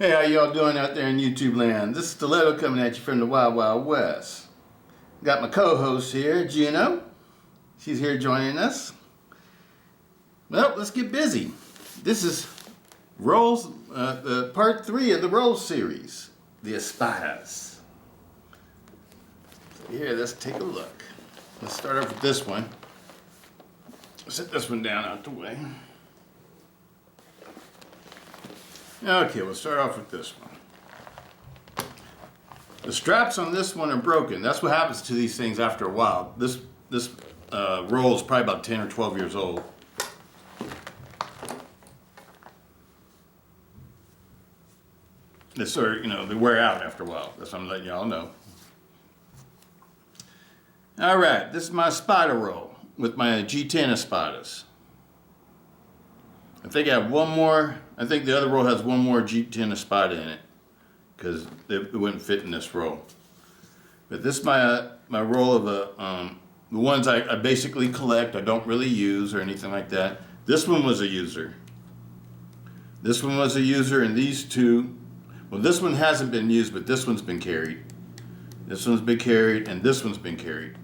Hey, how y'all doing out there in YouTube land? This is Stiletto coming at you from the Wild Wild West. Got my co-host here, Gino. She's here joining us. Well, let's get busy. This is Rolls, the part 3 of the Rolls series, the Espadas. So here, let's take a look. Let's start off with this one. Set this one down out the way. Okay, we'll start off with this one. The straps on this one are broken. That's what happens to these things after a while. This roll is probably about 10 or 12 years old. They sort of, they wear out after a while. That's what I'm letting y'all know. All right, this is my Espada roll with my G10 Espadas. I think I have one more. I think the other roll has one more G10 Espada in it because it wouldn't fit in this roll. But this is my roll of the ones I basically collect. I don't really use or anything like that. This one was a user. This one was a user, and these two. Well, this one hasn't been used, but this one's been carried. This one's been carried, and this one's been carried.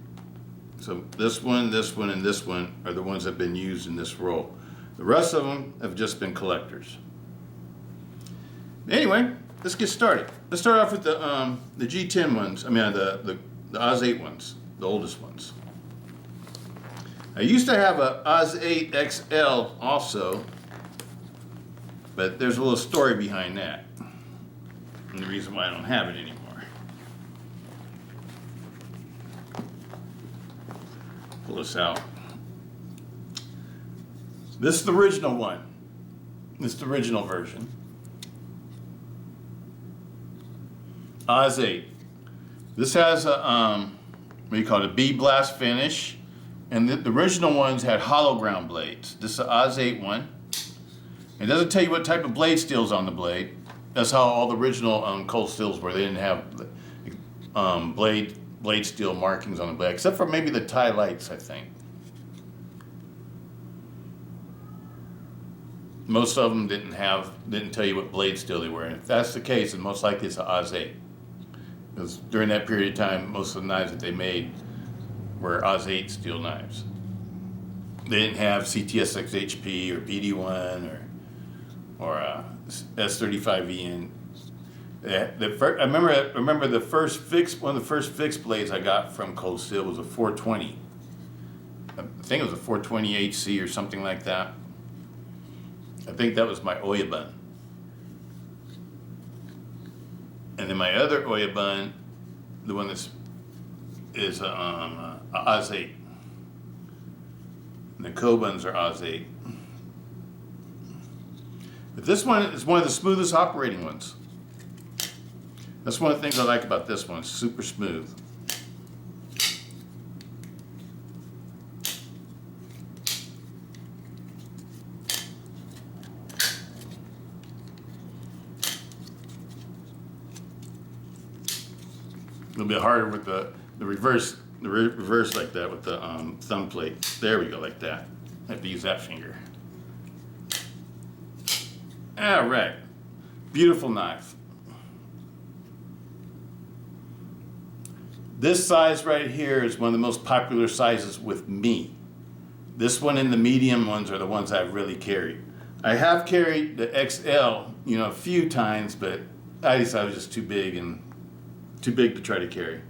So this one, and this one are the ones that have been used in this roll. The rest of them have just been collectors. Anyway, let's get started. Let's start off with the G10 ones. I mean the Oz 8 ones, the oldest ones. I used to have a Oz 8 XL also, but there's a little story behind that, and the reason why I don't have it anymore. Pull this out. This is the original one. This is the original version. Oz 8. This has a, what do you call it, a B-blast finish. And the original ones had hollow ground blades. This is the Oz 8 one. It doesn't tell you what type of blade steel's on the blade. That's how all the original cold steels were. They didn't have blade steel markings on the blade, except for maybe the Ti-Lites, I think. Most of them didn't tell you what blade steel they were. And if that's the case, then most likely it's an Oz 8. Because during that period of time, most of the knives that they made were Oz 8 steel knives. They didn't have CTSX HP or PD1 or S35E. I remember the first one of the first fixed blades I got from Cold Steel was a 420. I think it was a 420 HC or something like that. I think that was my Oyabun. And then my other Oyabun, the one is Oz 8. And the Kobuns are Oz 8. But this one is one of the smoothest operating ones. That's one of the things I like about this one. It's super smooth. A little bit harder with the reverse like that with the thumb plate. There we go, like that. I have to use that finger. All right, beautiful knife. This size right here is one of the most popular sizes with me. This one and the medium ones are the ones I've really carried. I have carried the XL, a few times, but I decided it was just too big to try to carry.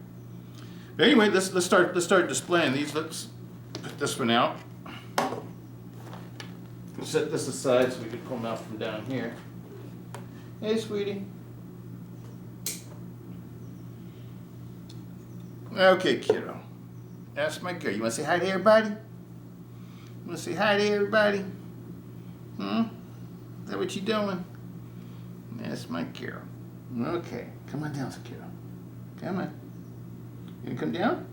But anyway, let's start displaying these. Let's put this one out. We'll set this aside so we can pull them out from down here. Hey, sweetie. Okay, kiddo. That's my girl. You want to say hi to everybody? You want to say hi to everybody? Is that what you doing? That's my girl. Okay, come on down, kiddo. Come on. You gonna come down?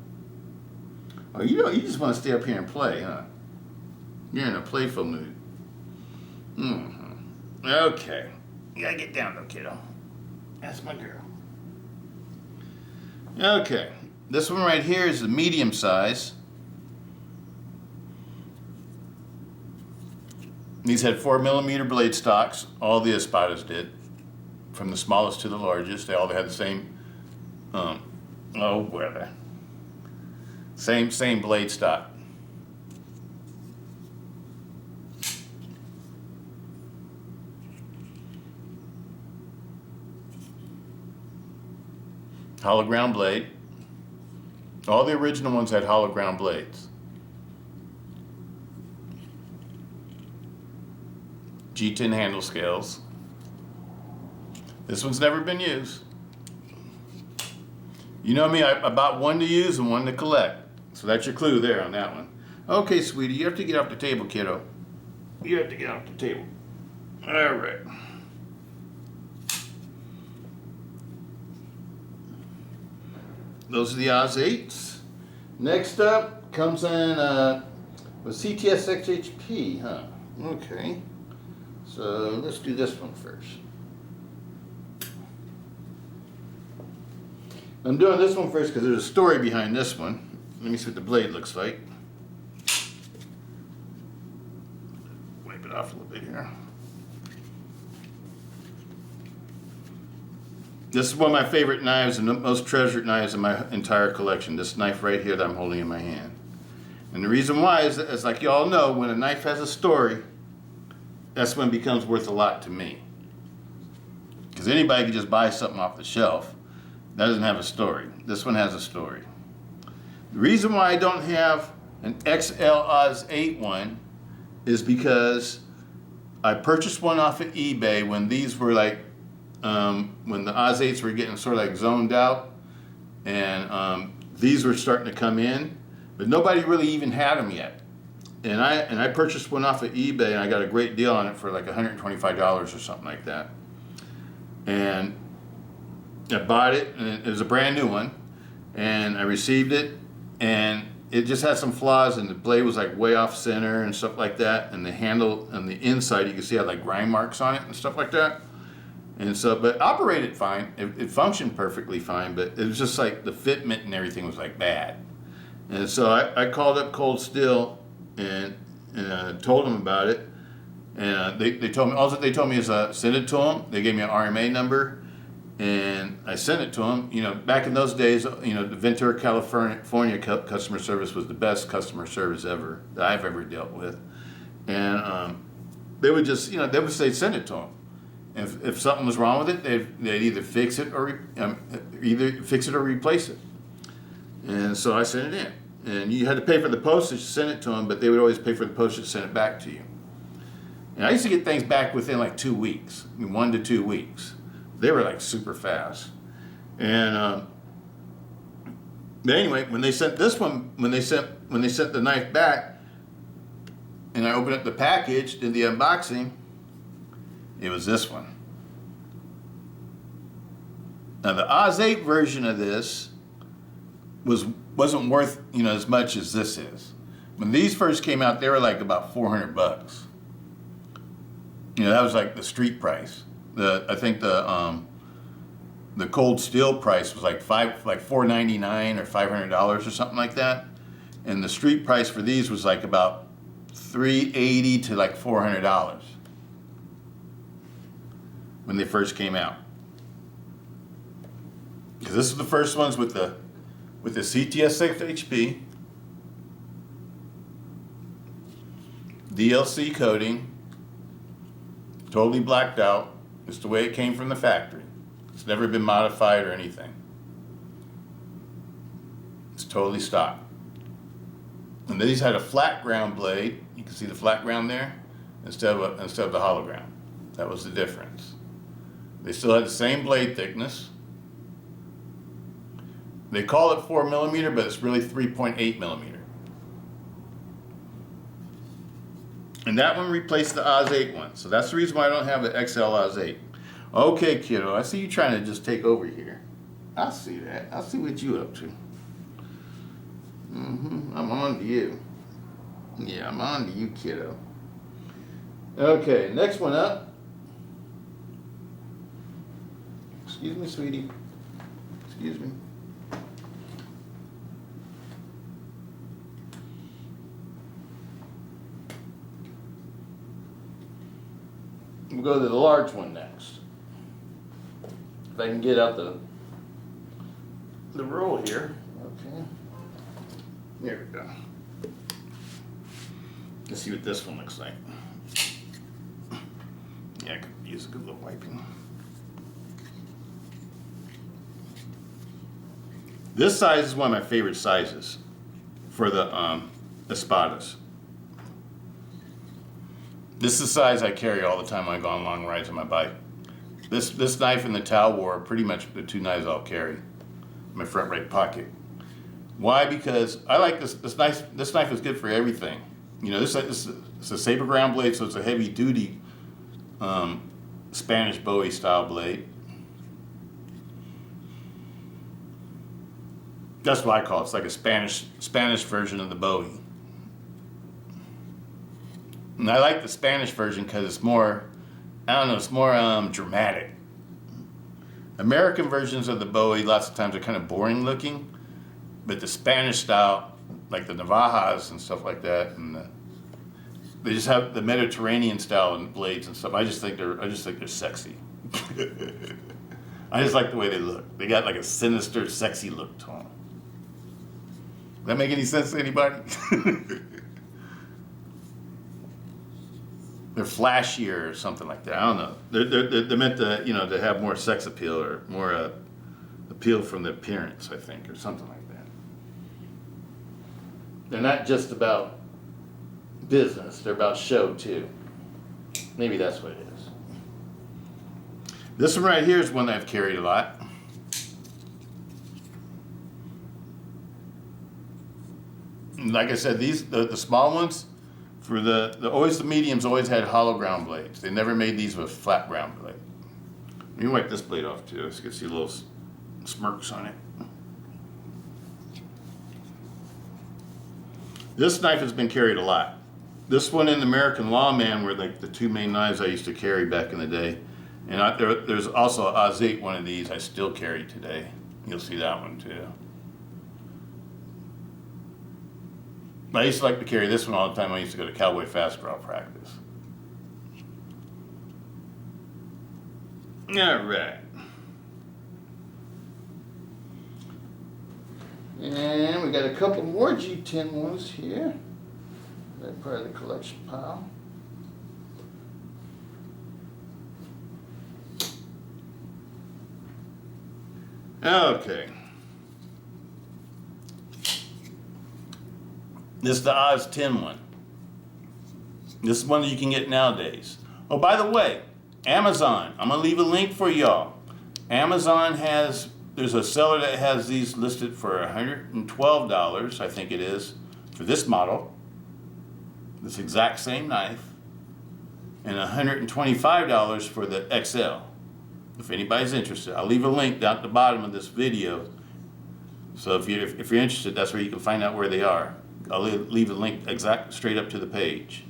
Oh, you just want to stay up here and play, huh? You're in a playful mood. Okay. You gotta get down though, kiddo. That's my girl. Okay. This one right here is the medium size. These had 4mm blade stocks. All the Espadas did. from the smallest to the largest. They all had the same, same blade stock. Hollow ground blade. All the original ones had hollow ground blades. G10 handle scales. This one's never been used. You know me, I bought one to use and one to collect. So that's your clue there on that one. Okay, sweetie, you have to get off the table, kiddo. You have to get off the table. All right. Those are the Oz 8s. Next up comes in with CTS XHP, huh? Okay. So let's do this one first. I'm doing this one first because there's a story behind this one. Let me see what the blade looks like. Wipe it off a little bit here. This is one of my favorite knives and the most treasured knives in my entire collection. This knife right here that I'm holding in my hand. And the reason why is like you all know, when a knife has a story, that's when it becomes worth a lot to me. Because anybody can just buy something off the shelf. That doesn't have a story. This one has a story. The reason why I don't have an XL Oz 8 one is because I purchased one off of eBay when these were like, when the Oz 8s were getting sort of like zoned out, and these were starting to come in, but nobody really even had them yet. And I purchased one off of eBay, and I got a great deal on it for like $125 or something like that. And I bought it, and it was a brand new one, and I received it, and it just had some flaws, and the blade was like way off center and stuff like that, and the handle on the inside, you can see it had like grind marks on it and stuff like that. And so, but operated fine, it functioned perfectly fine, but it was just like the fitment and everything was like bad. And so I called up Cold Steel and told them about it, and they told me, all that they told me is send it to them. They gave me an RMA number, and I sent it to them. You know, back in those days, you know, the Ventura, California customer service was the best customer service ever that I've ever dealt with. And they would just, you know, they would say send it to them. If something was wrong with it, they'd either fix it or replace it. And so I sent it in, and you had to pay for the postage to send it to them, but they would always pay for the postage to send it back to you. And I used to get things back within like 2 weeks, 1 to 2 weeks. They were like super fast. And but anyway, when they sent this one, when they sent the knife back, and I opened up the package, did the unboxing, it was this one. Now the Oz 8 version of this wasn't worth, you know, as much as this is. When these first came out, they were like about $400. You know, that was like the street price. I think the Cold Steel price was like $499 or $500 or something like that, and the street price for these was like about $380 to like $400 when they first came out. Because this is the first ones with the CTS HP, DLC coating, totally blacked out. It's the way it came from the factory. It's never been modified or anything. It's totally stock. And these had a flat ground blade. You can see the flat ground there instead of the hollow ground. That was the difference. They still had the same blade thickness. They call it 4mm, but it's really 3.8 millimeter. And that one replaced the Oz 8 one. So that's the reason why I don't have an XL Oz 8. Okay, kiddo, I see you trying to just take over here. I see that. I see what you up to. I'm on to you. Yeah, I'm on to you, kiddo. Okay, next one up. Excuse me, sweetie. Excuse me. We'll go to the large one next. If I can get out the roll here. Okay. There we go. Let's see what this one looks like. Yeah, I could use a good little wiping. This size is one of my favorite sizes for the Espadas. This is the size I carry all the time when I go on long rides on my bike. This knife and the Tau War are pretty much the two knives I'll carry in my front right pocket. Why? Because I like this knife. This knife is good for everything. You know, this it's a saber ground blade, so it's a heavy duty Spanish Bowie style blade. That's what I call it. It's like a Spanish version of the Bowie. And I like the Spanish version because it's more, I don't know, it's more dramatic. American versions of the Bowie lots of times are kind of boring looking, but the Spanish style, like the Navajas and stuff like that, and they just have the Mediterranean style and blades and stuff. I just think they're sexy. I just like the way they look. They got like a sinister, sexy look to them. Does that make any sense to anybody? They're flashier or something like that. I don't know. They're meant to, you know, to have more sex appeal or more appeal from the appearance, I think, or something like that. They're not just about business. They're about show too. Maybe that's what it is. This one right here is one I've carried a lot. Like I said, the small ones, for the mediums always had hollow ground blades. They never made these with flat ground blade. Let me wipe this blade off too, so you can see little smirks on it. This knife has been carried a lot. This one and the American Lawman were like the two main knives I used to carry back in the day. And there's also an Oz 8 one of these I still carry today. You'll see that one too. I used to like to carry this one all the time. I used to go to cowboy fast draw practice. All right. And we got a couple more G10 ones here. That's part of the collection pile. Okay. This is the Oz 10 one. This is one that you can get nowadays. Oh, by the way, Amazon. I'm going to leave a link for y'all. Amazon there's a seller that has these listed for $112, I think it is, for this model. This exact same knife. And $125 for the XL. If anybody's interested, I'll leave a link down at the bottom of this video. So if you're interested, that's where you can find out where they are. I'll leave a link straight up to the page.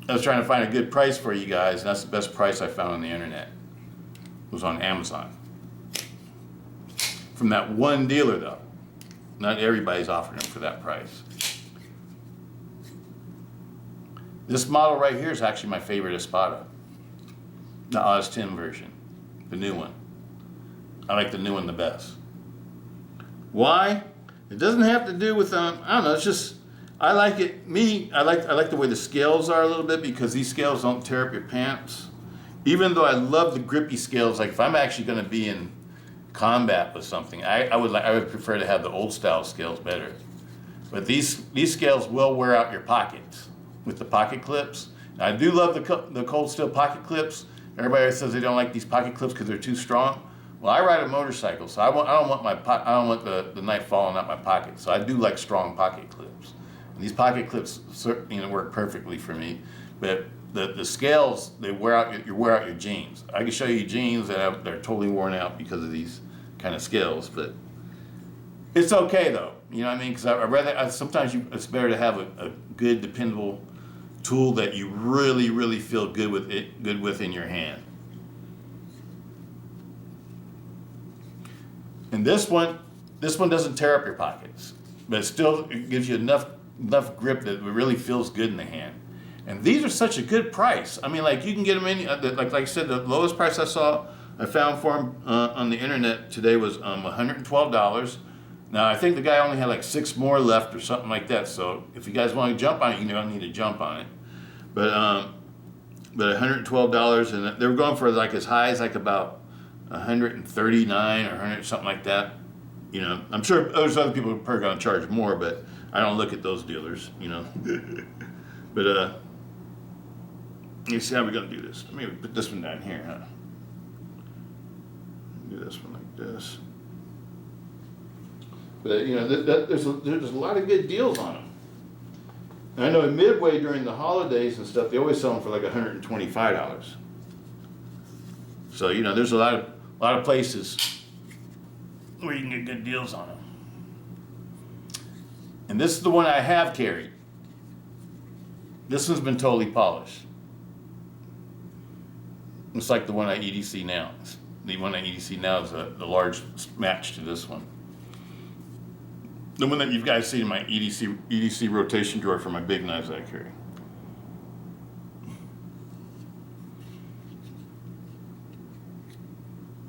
I was trying to find a good price for you guys, and that's the best price I found on the internet. It was on Amazon. From that one dealer though. Not everybody's offering them for that price. This model right here is actually my favorite Espada. The Oz 10 version. The new one. I like the new one the best. Why? It doesn't have to do with I don't know, it's just I like it. I like the way the scales are a little bit, because these scales don't tear up your pants. Even though I love the grippy scales, like if I'm actually going to be in combat with something, I would prefer to have the old style scales better. But these scales will wear out your pockets with the pocket clips. I do love the cold steel pocket clips. Everybody says they don't like these pocket clips because they're too strong. Well, I ride a motorcycle, so I don't want the knife falling out my pocket. So I do like strong pocket clips. And these pocket clips certainly work perfectly for me. But the scales, they wear out your jeans. I can show you jeans that they're totally worn out because of these kind of scales, but it's okay though. You know what I mean? Because sometimes it's better to have a good, dependable tool that you really, really feel good with in your hand. And this one doesn't tear up your pockets, but it gives you enough grip that it really feels good in the hand. And these are such a good price. I mean, like you can get them in, like I said, the lowest price I saw I found for them on the internet today was $112. Now I think the guy only had like 6 more left or something like that. So if you guys want to jump on it, you don't need to jump on it. But $112, and they were going for like as high as like about 139 or 100 something like that. You know, I'm sure there's other people who are probably going to charge more, but I don't look at those dealers. You know, but let me see how we're going to do this. Let me put this one down here, huh? Do this one like this. But you know, there's a lot of good deals on them. And I know at Midway during the holidays and stuff, they always sell them for like $125. So you know, there's a lot of places where you can get good deals on them. And this is the one I have carried. This one's been totally polished. It's like the one at EDC now. The one at EDC now is the large match to this one. The one that you guys see in my EDC rotation drawer for my big knives that I carry.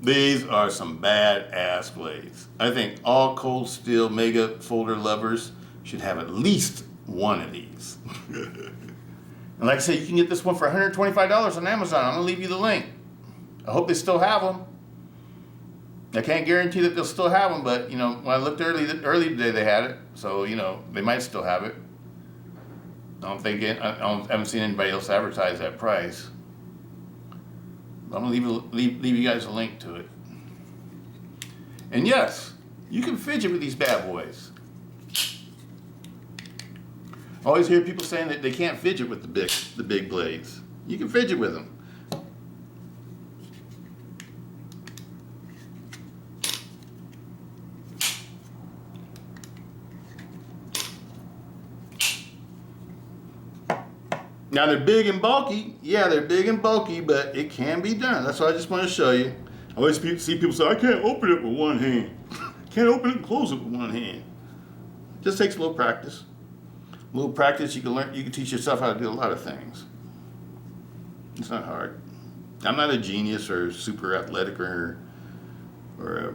These are some badass blades. I think all cold steel mega folder lovers should have at least one of these. And like I said, you can get this one for $125 on Amazon. I'm gonna leave you the link. I hope they still have them. I can't guarantee that they'll still have them, but you know, when I looked early today, they had it. So you know, they might still have it. I haven't seen anybody else advertise that price. I'm gonna leave you guys a link to it. And yes, you can fidget with these bad boys. I always hear people saying that they can't fidget with the big blades. You can fidget with them. Now they're big and bulky. Yeah, they're big and bulky, but it can be done. That's what I just want to show you. I always see people say, I can't open it with one hand. Can't open it and close it with one hand. It just takes a little practice. A little practice, you can teach yourself how to do a lot of things. It's not hard. I'm not a genius or super athletic or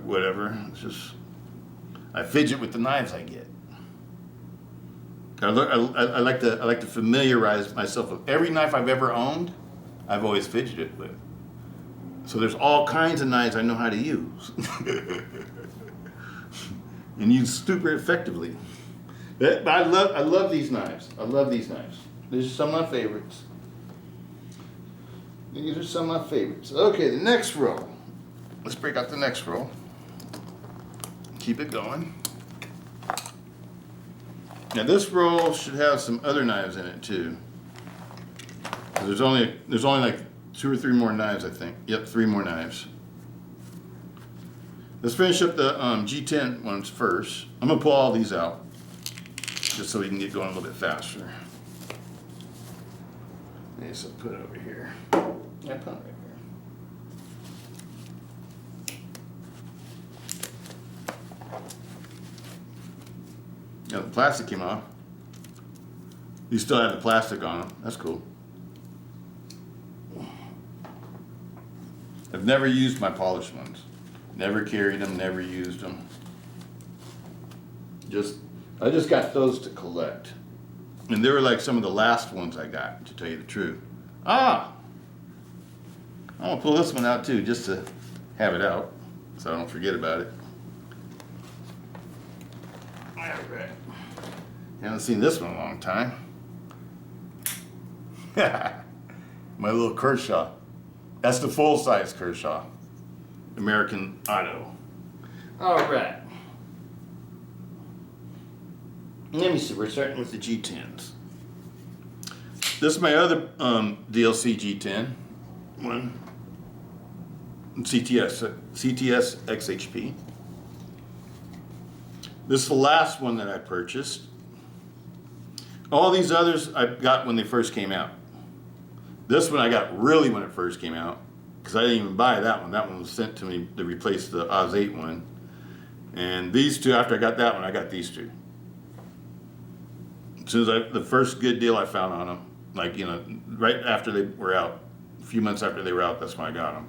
whatever. It's just, I fidget with the knives I get. I like to familiarize myself with every knife I've ever owned. I've always fidgeted with. So there's all kinds of knives I know how to use, and use super effectively. But I love these knives. I love these knives. These are some of my favorites. These are some of my favorites. Okay, the next row. Let's break out the next row. Keep it going. Now this roll should have some other knives in it too. There's only like 2 or 3 more knives, I think. Yep, 3 more knives. Let's finish up the G10 ones first. I'm gonna pull all these out just so we can get going a little bit faster. Okay, so put it over here. Yeah, put it right here. Yeah, the plastic came off. You still have the plastic on them. That's cool. I've never used my polished ones. Never carried them, never used them. I just got those to collect. And they were like some of the last ones I got, to tell you the truth. I'm gonna pull this one out too, just to have it out, so I don't forget about it. All right. Haven't seen this one in a long time. My little Kershaw. That's the full-size Kershaw. American Auto. All right. Let me see, we're starting with the G10s. This is my other DLC G10 one. CTS XHP. This is the last one that I purchased. All these others I got when they first came out. This one I got really when it first came out, because I didn't even buy that one. That one was sent to me to replace the Oz 8 one. And these two, after I got that one, I got these two. As soon as the first good deal I found on them, like, you know, right after they were out, a few months after they were out, that's when I got them.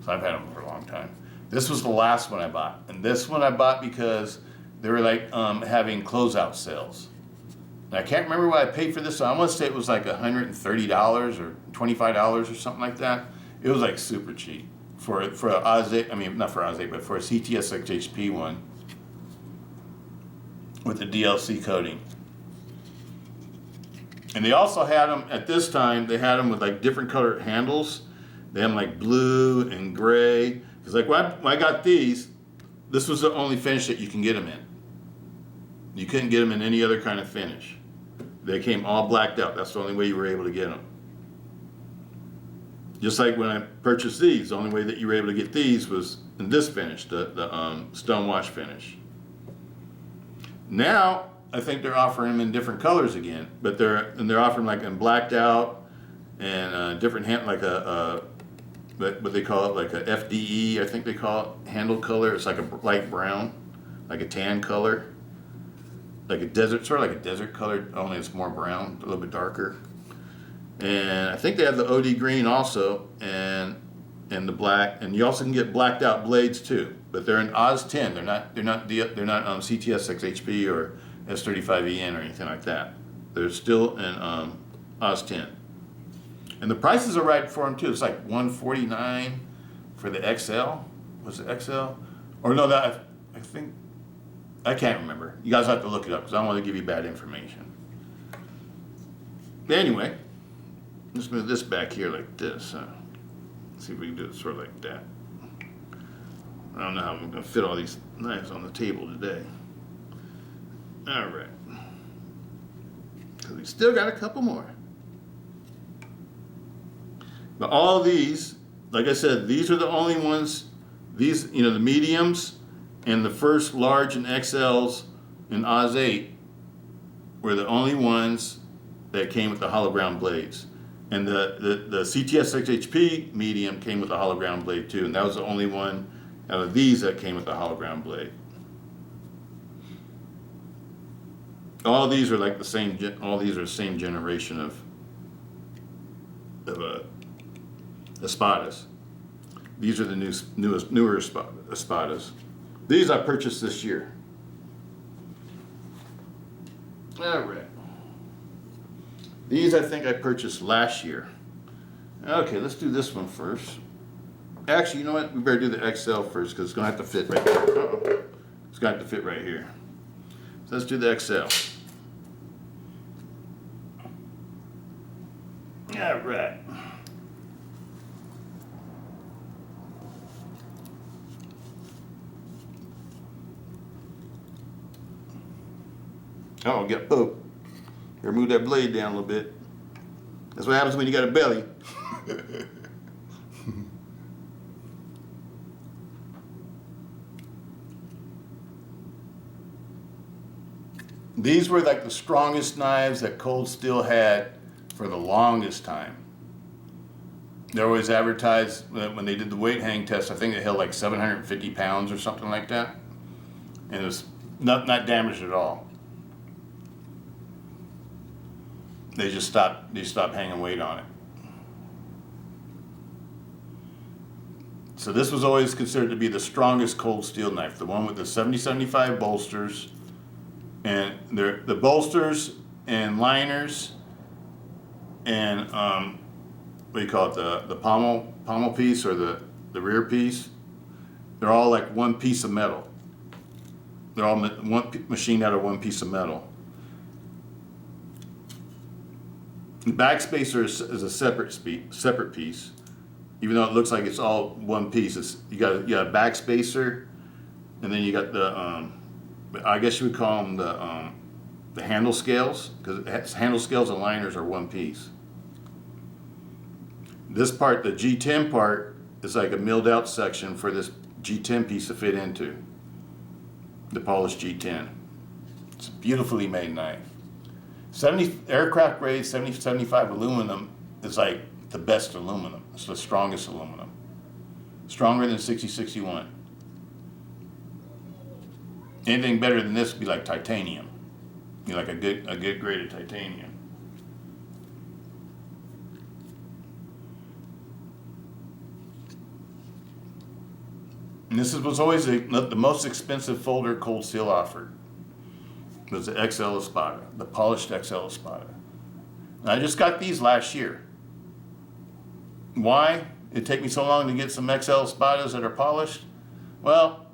So I've had them for a long time. This was the last one I bought. And this one I bought because they were like having closeout sales. And I can't remember what I paid for this. So I want to say it was like $130 or $25 or something like that. It was like super cheap for a Oz 8, I mean not for Oz 8, but for a CTSX HP one with the DLC coating. And they also had them, at this time, they had them with like different colored handles. They had them like blue and gray. Because like when I got these, this was the only finish that you can get them in. You couldn't get them in any other kind of finish. They came all blacked out. That's the only way you were able to get them. Just like when I purchased these, the only way that you were able to get these was in this finish, the stone wash finish. Now, I think they're offering them in different colors again, but they're offering like in blacked out and different like what they call it, like a FDE, I think they call it, handle color. It's like a light brown, like a tan color, like a desert, sort of like a desert color, only it's more brown, a little bit darker. And I think they have the OD green also, and the black, and you also can get blacked out blades too, but they're in Oz 10. They're not CTSX HP or S35EN or anything like that. They're still in Oz 10. And the prices are right for them too. It's like $149 for the XL. Was it XL? Or no, that I think, I can't remember. You guys have to look it up because I don't want to give you bad information. But anyway, let's move this back here like this. See if we can do it sort of like that. I don't know how I'm going to fit all these knives on the table today. All right. Because we still got a couple more. But all these, like I said, these are the only ones, these, you know, the mediums and the first large and XLs in Oz 8 were the only ones that came with the hollow ground blades. And the CTS HP medium came with a hollow ground blade too, and that was the only one out of these that came with a hollow ground blade. All of these are like the same. All these are the same generation of Espadas. These are the newer Espadas. These I purchased this year. All right. These I think I purchased last year. Okay, let's do this one first. Actually, you know what? We better do the XL first because it's going to have to fit right here. Uh-oh. It's going to have to fit right here. So let's do the XL. All right. Oh, get poke. Or move that blade down a little bit. That's what happens when you got a belly. These were like the strongest knives that Cold Steel had for the longest time. They always advertised when they did the weight hang test, I think it held like 750 pounds or something like that. And it was not damaged at all. They just stopped hanging weight on it. So this was always considered to be the strongest Cold Steel knife, the one with the 70-75 bolsters, and the bolsters and liners and what do you call it, the pommel piece or the rear piece. They're all like one piece of metal. They're all machined out of one piece of metal. The back spacer is a separate piece, even though it looks like it's all one piece. You got a back spacer, and then you got the I guess you would call them the handle scales, because handle scales and liners are one piece. This part, the G10 part, is like a milled out section for this G10 piece to fit into. The polished G10. It's a beautifully made knife. 70 aircraft grade 70-75 aluminum is like the best aluminum. It's the strongest aluminum. Stronger than 60-61. Anything better than this would be like titanium. You know, like a good grade of titanium. And this was always the most expensive folder Cold Steel offered. It was the XL Espada, the polished XL Espada. And I just got these last year. Why it take me so long to get some XL Espadas that are polished? Well,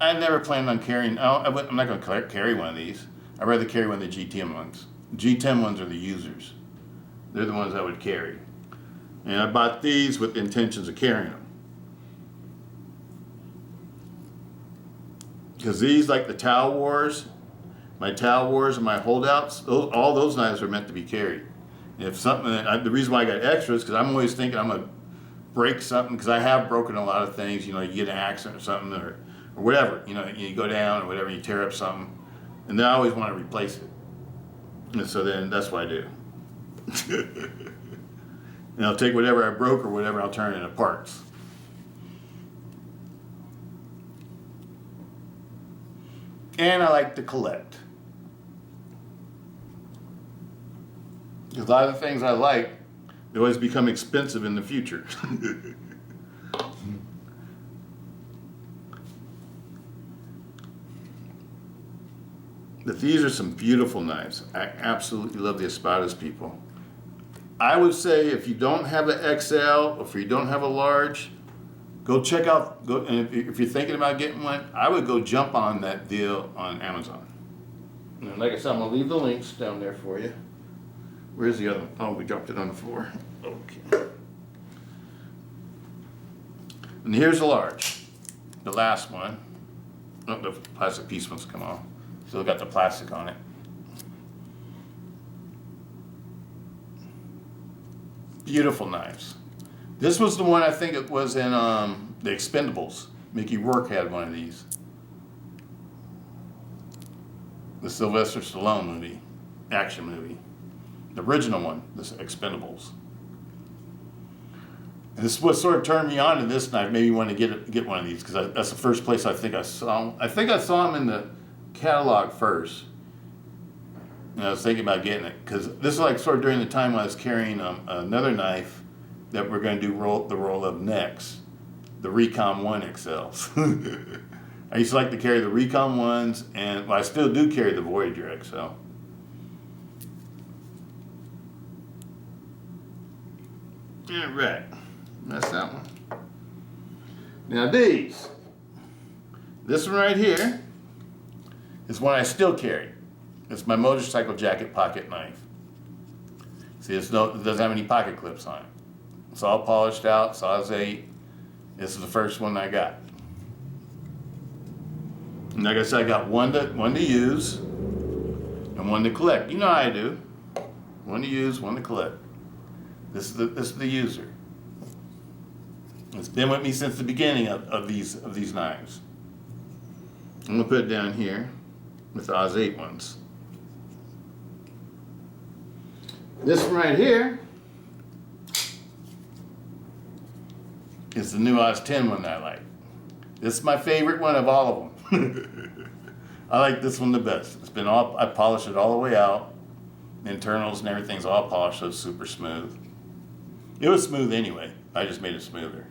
I never planned on carrying. I'm not going to carry one of these. I'd rather carry one of the G10 ones. G10 ones are the users. They're the ones I would carry. And I bought these with the intentions of carrying them. Because these, like the Towel Wars, my Towel Wars and my holdouts, all those knives are meant to be carried. And if something, the reason why I got extras, because I'm always thinking I'm going to break something, because I have broken a lot of things. You know, you get an accident or something, or whatever. You know, you go down or whatever, you tear up something, and then I always want to replace it. And so then that's what I do. And I'll take whatever I broke or whatever, I'll turn it into parts. And I like to collect. Because a lot of the things I like, they always become expensive in the future. But these are some beautiful knives. I absolutely love the Espadas, people. I would say if you don't have an XL or if you don't have a large, go check out, and if you're thinking about getting one, I would go jump on that deal on Amazon. And like I said, I'm going to leave the links down there for you. Where's the other one? Oh, we dropped it on the floor. Okay. And here's the large. The last one. Oh, the plastic piece wants to come off. Still got the plastic on it. Beautiful knives. This was the one I think it was in the Expendables. Mickey Rourke had one of these. The Sylvester Stallone movie, action movie. The original one, this Expendables. And this is what sort of turned me on to this knife, made me want to get one of these, because that's the first place I think I saw them. I think I saw them in the catalog first. And I was thinking about getting it, because this is like sort of during the time I was carrying another knife that we're going to do the roll of next, the Recon 1 XLs. I used to like to carry the Recon 1s, and well, I still do carry the Voyager XL. All right, that's that one. Now this one right here is one I still carry. It's my motorcycle jacket pocket knife. See, it doesn't have any pocket clips on it. It's all polished out, size 8. This is the first one I got. And like I said, I got one to use and one to collect. You know how I do. One to use, one to collect. This is the user. It's been with me since the beginning of these knives. I'm gonna put it down here with the Oz 8 ones. This one right here is the new Oz 10 one that I like. This is my favorite one of all of them. I like this one the best. I polished it all the way out. The internals and everything's all polished, so it's super smooth. It was smooth anyway. I just made it smoother.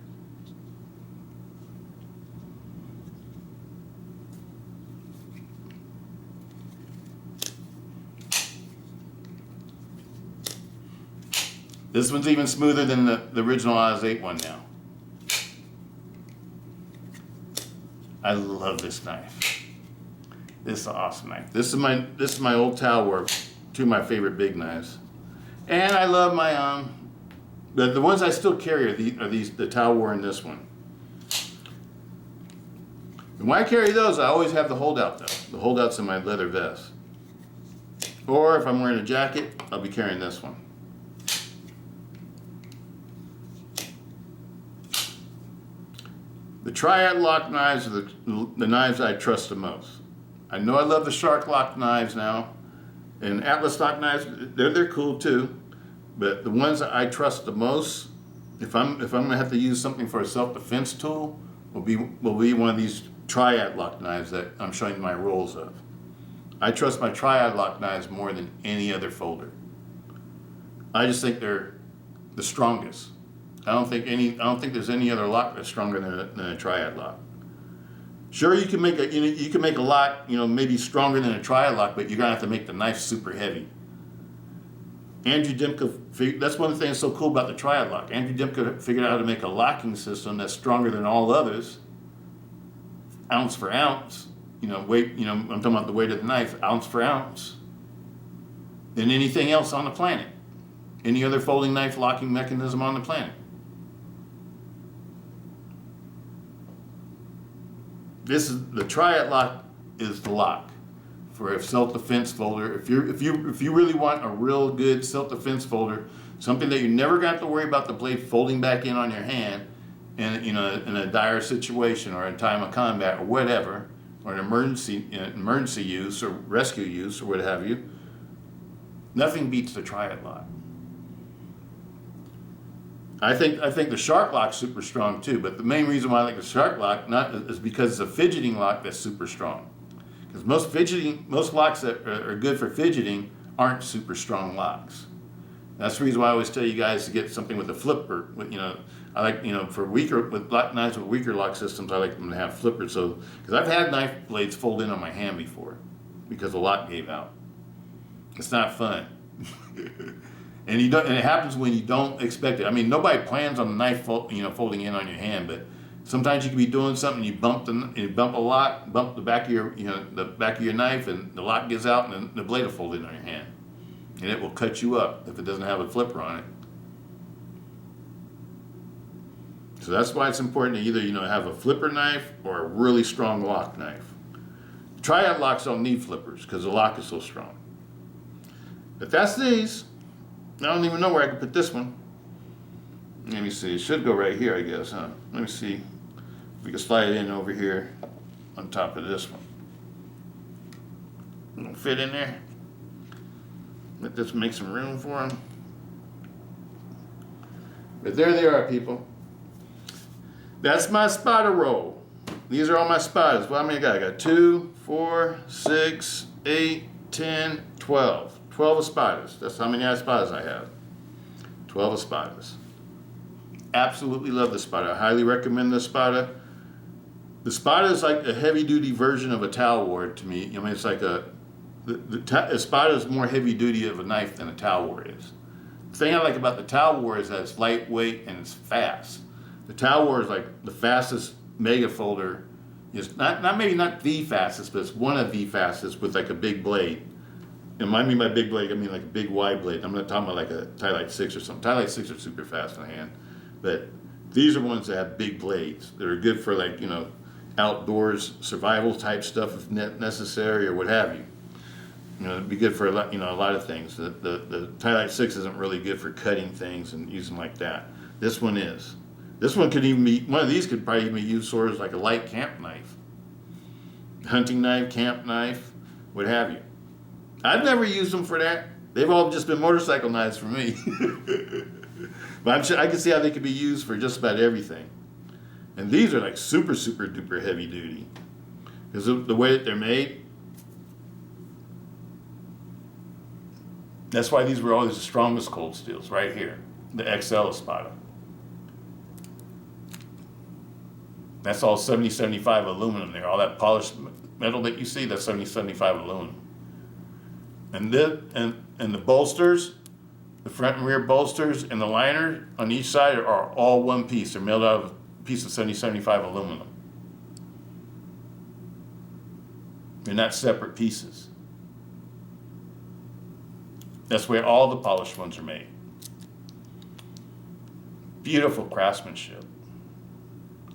This one's even smoother than the original Oz 8 one now. I love this knife. This is an awesome knife. This is my old Towel War, two of my favorite big knives. And I love my the ones I still carry are the Towel War and this one. And when I carry those, I always have the holdout though. The holdout's in my leather vest. Or if I'm wearing a jacket, I'll be carrying this one. The Triad lock knives are the knives I trust the most. I know I love the Shark lock knives now, and Atlas lock knives, they're cool too. But the ones that I trust the most, if I'm gonna have to use something for a self-defense tool, will be one of these Triad lock knives that I'm showing you my rolls of. I trust my Triad lock knives more than any other folder. I just think they're the strongest. I don't think there's any other lock that's stronger than a Triad lock. Sure, you can make a lock, maybe stronger than a Ti-Lite, but you're gonna have to make the knife super heavy. Andrew Dimka, that's one of the things so cool about the Ti-Lite. Andrew Dimka figured out how to make a locking system that's stronger than all others, ounce for ounce. Weight. I'm talking about the weight of the knife, ounce for ounce, than anything else on the planet. Any other folding knife locking mechanism on the planet. The Ti-Lite is the lock for a self-defense folder. If you really want a real good self-defense folder, something that you're never going to have to worry about the blade folding back in on your hand, in a dire situation or in time of combat or whatever, or an emergency use or rescue use or what have you, nothing beats the Ti-Lite. I think the shark lock's super strong too, but the main reason why I like the shark lock is because it's a fidgeting lock that's super strong. Because most locks that are good for fidgeting aren't super strong locks. That's the reason why I always tell you guys to get something with a flipper. I like for knives with weaker lock systems, I like them to have flippers. So because I've had knife blades fold in on my hand before because the lock gave out. It's not fun. And it happens when you don't expect it. I mean, nobody plans on the knife folding in on your hand, but sometimes you can be doing something, you bump a lock, bump the back of your knife, and the lock gets out, and the blade will fold in on your hand, and it will cut you up if it doesn't have a flipper on it. So that's why it's important to either have a flipper knife or a really strong lock knife. Tri-out locks don't need flippers because the lock is so strong. But that's these. I don't even know where I can put this one. Let me see. It should go right here, I guess, huh? Let me see if we can slide it in over here on top of this one. It'll fit in there. Let this make some room for them. But there they are, people. That's my Espada roll. These are all my Espadas. Well, how many I got? I got 2, 4, 6, 8, 10, 12. 12 Espadas. That's how many Espadas I have. 12 Espadas. Absolutely love the Espada. I highly recommend the Espada. The Espada is like a heavy-duty version of a towel ward to me. I mean, it's like the Espada is more heavy-duty of a knife than a towel ward is. The thing I like about the towel ward is that it's lightweight and it's fast. The towel ward is like the fastest mega folder. It's maybe not the fastest, but it's one of the fastest with like a big blade. And I mean by big blade, I mean like a big wide blade. I'm not talking about like a Ti-Lite 6 or something. Ti-Lite 6 are super fast in the hand. But these are ones that have big blades that are good for like, outdoors survival type stuff if necessary or what have you. It'd be good for a lot of things. The Ti-Lite 6 isn't really good for cutting things and using like that. This one is. This one could even be, one of these could probably even be used sort of like a light camp knife. Hunting knife, camp knife, what have you. I've never used them for that. They've all just been motorcycle knives for me. But I'm sure I can see how they could be used for just about everything. And these are like super, super duper heavy duty. Because of the way that they're made. That's why these were always the strongest cold steels, right here. The XL Espada. That's all 70-75 aluminum there. All that polished metal that you see, that's 70-75 aluminum. And the bolsters, the front and rear bolsters and the liner on each side are all one piece. They're made out of a piece of 70-75 aluminum. They're not separate pieces. That's where all the polished ones are made. Beautiful craftsmanship.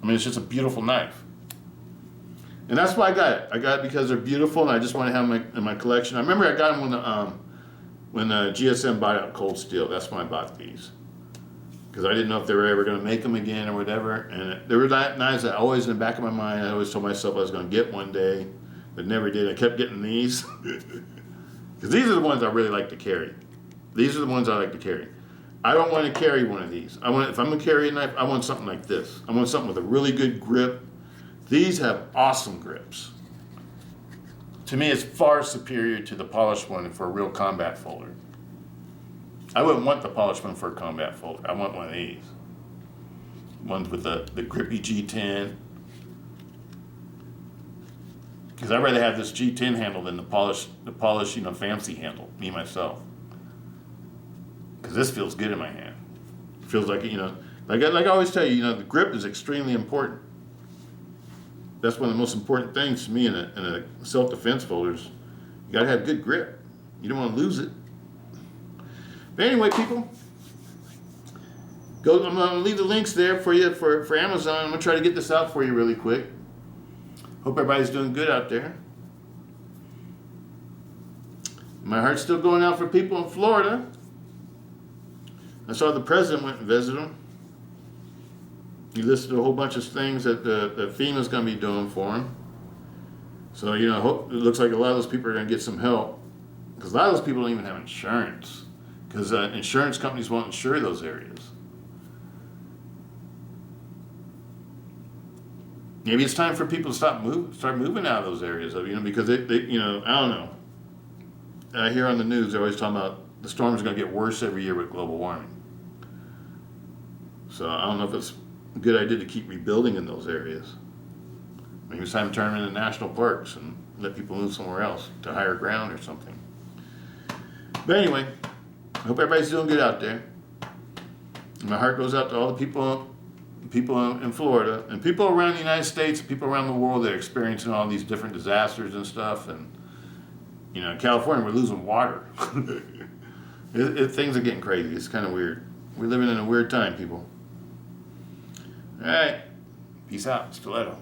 I mean, it's just a beautiful knife. And that's why I got it. I got it because they're beautiful and I just want to have them in my collection. I remember I got them when GSM bought out Cold Steel. That's when I bought these. Because I didn't know if they were ever going to make them again or whatever. And there were knives that always in the back of my mind, I always told myself I was going to get one day, but never did. I kept getting these. Because these are the ones I really like to carry. These are the ones I like to carry. I don't want to carry one of these. If I'm going to carry a knife, I want something like this. I want something with a really good grip. These have awesome grips. To me, it's far superior to the polished one for a real combat folder. I wouldn't want the polished one for a combat folder. I want one of these. Ones with the grippy G10. Because I'd rather have this G10 handle than the polished, you know, fancy handle, me myself. Because this feels good in my hand. It feels like, you know, like I always tell you, you know, the grip is extremely important. That's one of the most important things to me in a self-defense folders. You gotta have good grip. You don't want to lose it. But anyway, people, I'm gonna leave the links there for you for Amazon. I'm gonna try to get this out for you really quick. Hope everybody's doing good out there. My heart's still going out for people in Florida. I saw the president went and visited them. He listed a whole bunch of things that FEMA's going to be doing for him. So, you know, it looks like a lot of those people are going to get some help. Because a lot of those people don't even have insurance. Because insurance companies won't insure those areas. Maybe it's time for people to start moving out of those areas, you know, because they you know, I don't know. I hear on the news they're always talking about the storms are going to get worse every year with global warming. So I don't know if it's a good idea to keep rebuilding in those areas. Maybe it's time to turn them into national parks and let people move somewhere else to higher ground or something. But anyway, I hope everybody's doing good out there. My heart goes out to all the people in Florida and people around the United States, people around the world that are experiencing all these different disasters and stuff. And you know, in California, we're losing water. Things are getting crazy. It's kind of weird. We're living in a weird time, people. All right. Peace out. Stiletto.